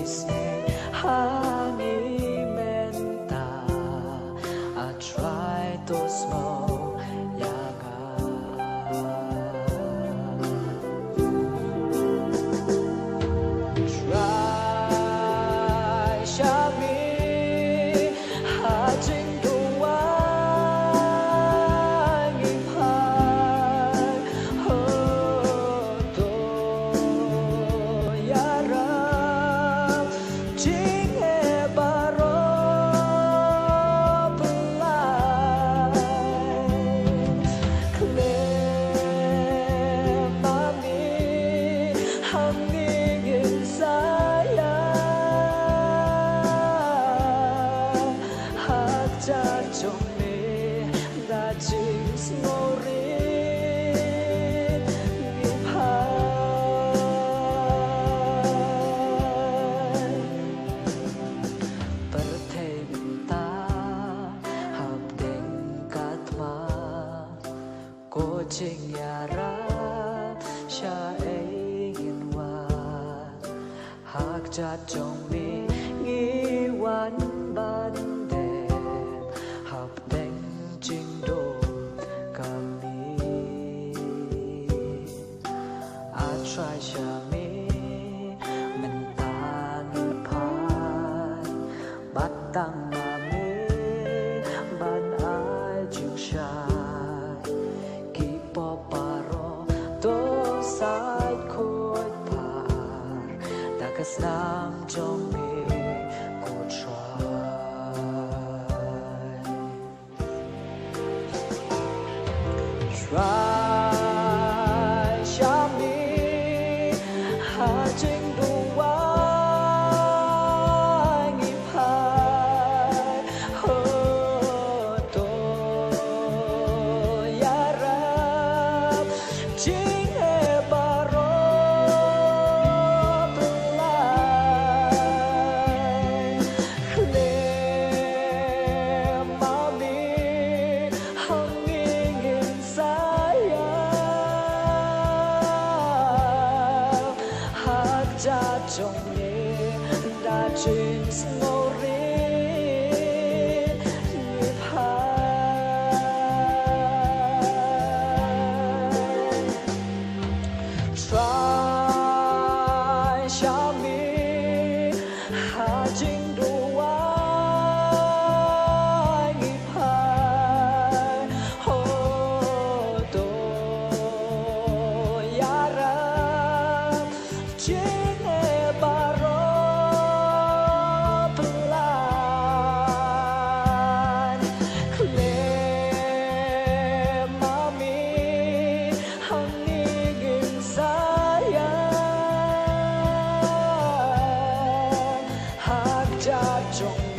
isne hani menta I try to small yaga try shami hajing Ching yara sha egin wa hak cha trong mi nghi wan ban de hap deng ching do kami I try sha mi men ta ni pan bat tang ma mi ban ai ching sha Nam trong mi cô try shami ha jing du wa ngi phai ho to ya rap jing e baro trong nhé đã trên snow rin nhịp hai try shami ha jing du wa nhịp hai ho to ya ra trong